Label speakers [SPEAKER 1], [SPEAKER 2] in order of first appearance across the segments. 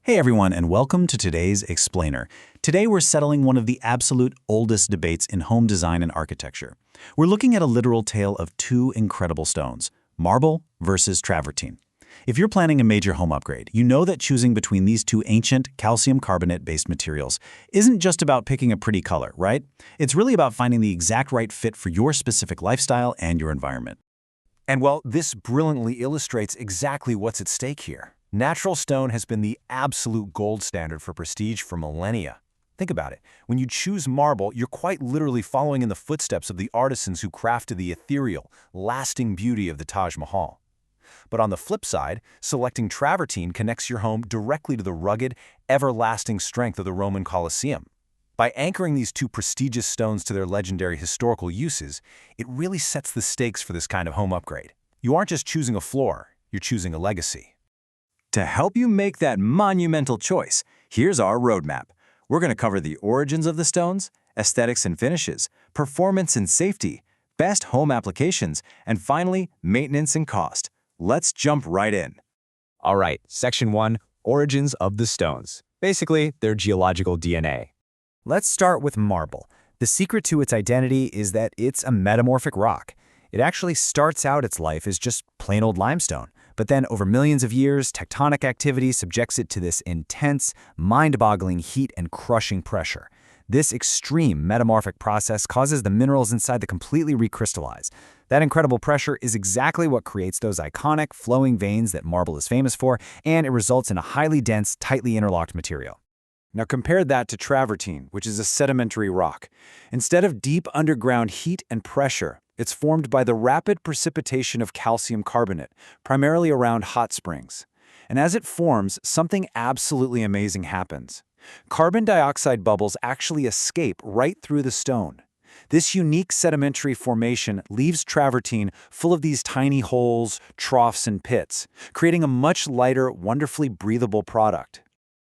[SPEAKER 1] Hey everyone, and welcome to today's Explainer. Today we're settling one of the absolute oldest debates in home design and architecture. We're looking at a literal tale of two incredible stones, marble versus travertine. If you're planning a major home upgrade, you know that choosing between these two ancient calcium carbonate-based materials isn't just about picking a pretty color, right? It's really about finding the exact right fit for your specific lifestyle and your environment.
[SPEAKER 2] And well, this brilliantly illustrates exactly what's at stake here. Natural stone has been the absolute gold standard for prestige for millennia. Think about it. When you choose marble, you're quite literally following in the footsteps of the artisans who crafted the ethereal, lasting beauty of the Taj Mahal. But on the flip side, selecting travertine connects your home directly to the rugged, everlasting strength of the Roman Colosseum. By anchoring these two prestigious stones to their legendary historical uses, it really sets the stakes for this kind of home upgrade. You aren't just choosing a floor, you're choosing a legacy.
[SPEAKER 3] To help you make that monumental choice, here's our roadmap. We're going to cover the origins of the stones, aesthetics and finishes, performance and safety, best home applications, and finally, maintenance and cost. Let's jump right in.
[SPEAKER 4] All right, Section 1, Origins of the Stones. Basically, their geological DNA. Let's start with marble. The secret to its identity is that it's a metamorphic rock. It actually starts out its life as just plain old limestone. But then over millions of years, tectonic activity subjects it to this intense, mind-boggling heat and crushing pressure. This extreme metamorphic process causes the minerals inside to completely recrystallize. That incredible pressure is exactly what creates those iconic, flowing veins that marble is famous for, and it results in a highly dense, tightly interlocked material.
[SPEAKER 3] Now compare that to travertine, which is a sedimentary rock. Instead of deep underground heat and pressure, it's formed by the rapid precipitation of calcium carbonate, primarily around hot springs. And as it forms, something absolutely amazing happens. Carbon dioxide bubbles actually escape right through the stone. This unique sedimentary formation leaves travertine full of these tiny holes, troughs, and pits, creating a much lighter, wonderfully breathable product.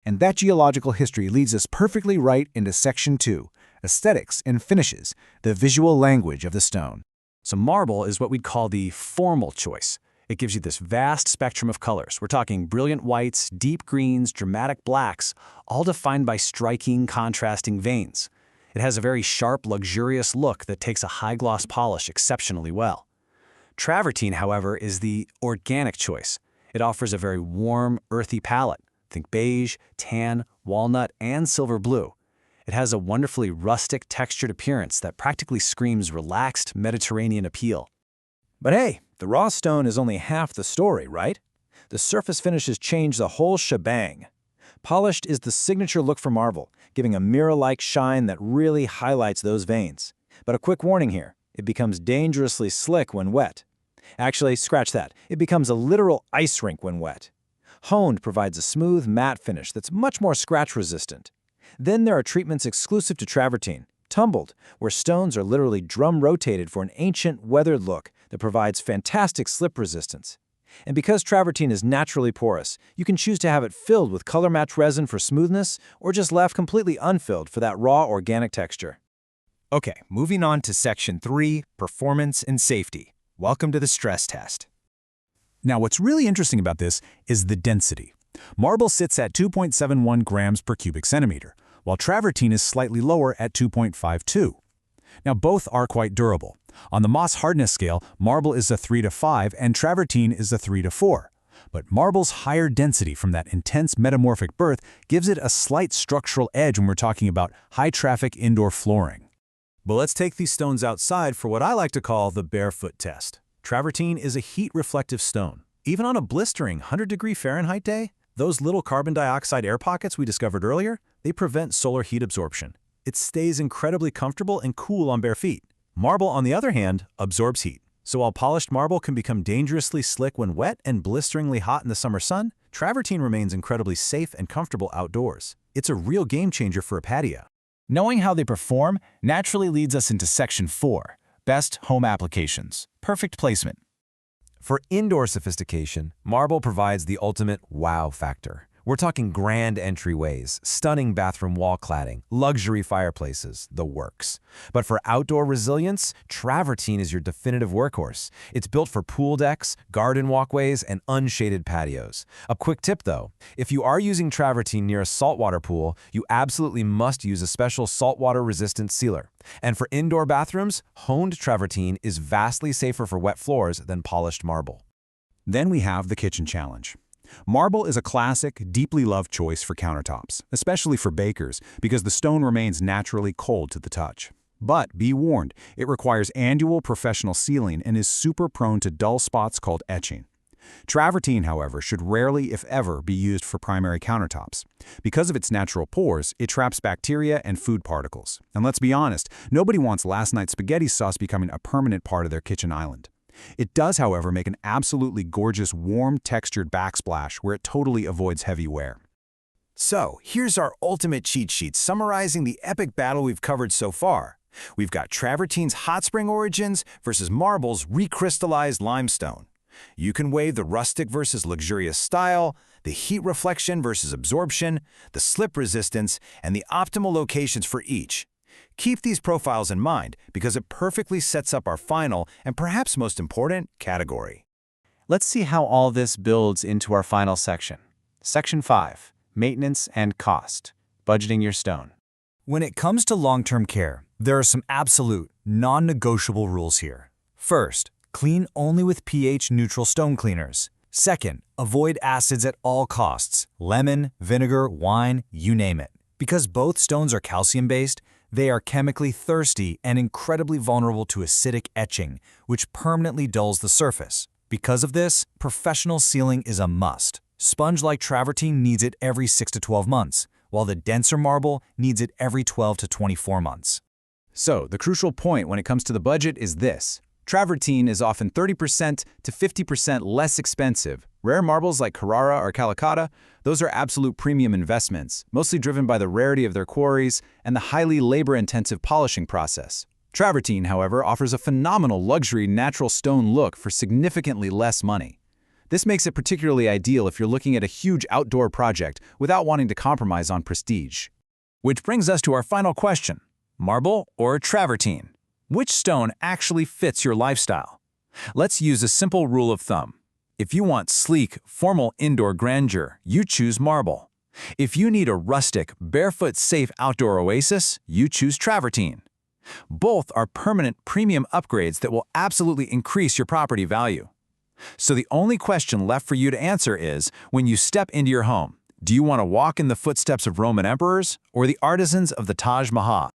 [SPEAKER 5] And that geological history leads us perfectly right into Section 2, Aesthetics and Finishes, the visual language of the stone.
[SPEAKER 3] So marble is what we'd call the formal choice. It gives you this vast spectrum of colors. We're talking brilliant whites, deep greens, dramatic blacks, all defined by striking, contrasting veins. It has a very sharp, luxurious look that takes a high-gloss polish exceptionally well. Travertine, however, is the organic choice. It offers a very warm, earthy palette. Think beige, tan, walnut, and silver blue. It has a wonderfully rustic, textured appearance that practically screams relaxed Mediterranean appeal.
[SPEAKER 2] But hey, the raw stone is only half the story, right? The surface finishes change the whole shebang. Polished is the signature look for marble, giving a mirror-like shine that really highlights those veins. But a quick warning here, it becomes dangerously slick when wet. Actually, scratch that, it becomes a literal ice rink when wet. Honed provides a smooth, matte finish that's much more scratch-resistant. Then there are treatments exclusive to travertine, tumbled, where stones are literally drum-rotated for an ancient, weathered look that provides fantastic slip resistance. And because travertine is naturally porous, you can choose to have it filled with color-match resin for smoothness or just left completely unfilled for that raw, organic texture.
[SPEAKER 4] Okay, moving on to Section 3, Performance and Safety. Welcome to the stress test.
[SPEAKER 5] Now, what's really interesting about this is the density. Marble sits at 2.71 grams per cubic centimeter, while travertine is slightly lower at 2.52. Now, both are quite durable. On the Mohs hardness scale, marble is a 3 to 5 and travertine is a 3 to 4. But marble's higher density from that intense metamorphic birth gives it a slight structural edge when we're talking about high-traffic indoor flooring.
[SPEAKER 2] But let's take these stones outside for what I like to call the barefoot test. Travertine is a heat-reflective stone. Even on a blistering 100-degree Fahrenheit day, those little carbon dioxide air pockets we discovered earlier, they prevent solar heat absorption. It stays incredibly comfortable and cool on bare feet. Marble, on the other hand, absorbs heat. So while polished marble can become dangerously slick when wet and blisteringly hot in the summer sun, travertine remains incredibly safe and comfortable outdoors. It's a real game changer for a patio.
[SPEAKER 5] Knowing how they perform naturally leads us into Section 4, Best Home Applications, Perfect Placement.
[SPEAKER 6] For indoor sophistication, marble provides the ultimate wow factor.
[SPEAKER 2] We're talking grand entryways, stunning bathroom wall cladding, luxury fireplaces, the works. But for outdoor resilience, Travertine is your definitive workhorse. It's built for pool decks, garden walkways, and unshaded patios. A quick tip though, if you are using Travertine near a saltwater pool, you absolutely must use a special saltwater-resistant sealer. And for indoor bathrooms, honed Travertine is vastly safer for wet floors than polished marble.
[SPEAKER 5] Then we have the kitchen challenge. Marble is a classic, deeply loved choice for countertops, especially for bakers, because the stone remains naturally cold to the touch. But be warned, it requires annual professional sealing and is super prone to dull spots called etching. Travertine, however, should rarely, if ever, be used for primary countertops. Because of its natural pores, it traps bacteria and food particles. And let's be honest, nobody wants last night's spaghetti sauce becoming a permanent part of their kitchen island. It does, however, make an absolutely gorgeous, warm, textured backsplash where it totally avoids heavy wear.
[SPEAKER 2] So, here's our ultimate cheat sheet summarizing the epic battle we've covered so far. We've got Travertine's hot spring origins versus Marble's recrystallized limestone. You can weigh the rustic versus luxurious style, the heat reflection versus absorption, the slip resistance, and the optimal locations for each. Keep these profiles in mind because it perfectly sets up our final and perhaps most important category.
[SPEAKER 3] Let's see how all this builds into our final section. Section 5, Maintenance and Cost, Budgeting Your Stone.
[SPEAKER 4] When it comes to long-term care, there are some absolute, non-negotiable rules here. First, clean only with pH-neutral stone cleaners. Second, avoid acids at all costs. Lemon, vinegar, wine, you name it. Because both stones are calcium-based, they are chemically thirsty and incredibly vulnerable to acidic etching, which permanently dulls the surface. Because of this, professional sealing is a must. Sponge like Travertine needs it every 6 to 12 months, while the denser marble needs it every 12 to 24 months.
[SPEAKER 3] So, the crucial point when it comes to the budget is this. Travertine is often 30% to 50% less expensive. Rare marbles like Carrara or Calicata, those are absolute premium investments, mostly driven by the rarity of their quarries and the highly labor-intensive polishing process. Travertine, however, offers a phenomenal luxury natural stone look for significantly less money. This makes it particularly ideal if you're looking at a huge outdoor project without wanting to compromise on prestige. Which brings us to our final question. Marble or Travertine? Which stone actually fits your lifestyle? Let's use a simple rule of thumb. If you want sleek, formal indoor grandeur, you choose marble. If you need a rustic, barefoot-safe outdoor oasis, you choose Travertine. Both are permanent premium upgrades that will absolutely increase your property value. So the only question left for you to answer is, when you step into your home, do you want to walk in the footsteps of Roman emperors or the artisans of the Taj Mahal?